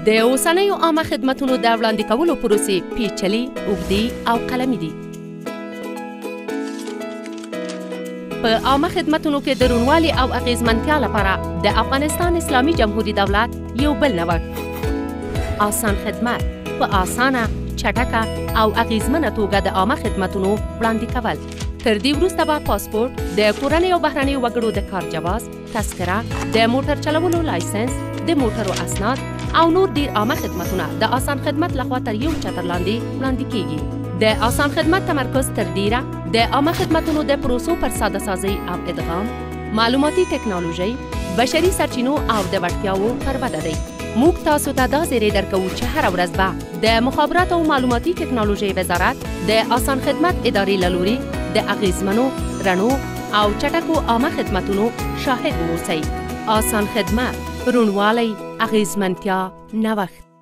د اوسنیو عامه خدمتونو د وړاندې کولو پروسې پیچلې، اوږدې او قلمي دي. په عامه خدمتونو کې د روڼوالي او اغیزمنتیا لپاره د افغانستان اسلامي جمهوري دولت یو بل نوښت آسان خدمت په اسانه، چټکه او اغیزمنه توګه د عامه خدمتونو وړاندې کول. تر دې وروسته به پاسپورټ، د کورنۍ او بهرنیو وګړو د کار جواز، تذکره، د موټر چلولو لایسنس، د موټرو اسناد او نور ډیر عامه خدمتونه د آسان خدمت لخوا تر یو چتر لاندې وړاندې کیږي. د آسان خدمت تمرکز تر ډیره د عامه خدمتونو د پروسو پر ساده سازي او ادغام، معلوماتي ټکنالوژي، بشري سرچینو او د وړتیاوو پر وده دی. موږ تاسو ته دا زیری درکوو چې هره ورځ به د مخابرات او معلوماتي ټکنالوژي وزارت د آسان خدمت ادارې له لوري د اغیزمنو، رڼو او چټکو عامه خدمتونو شاهد واوسئ. آسان خدمت، روڼوالی، اغیزمنتیا، نوښت.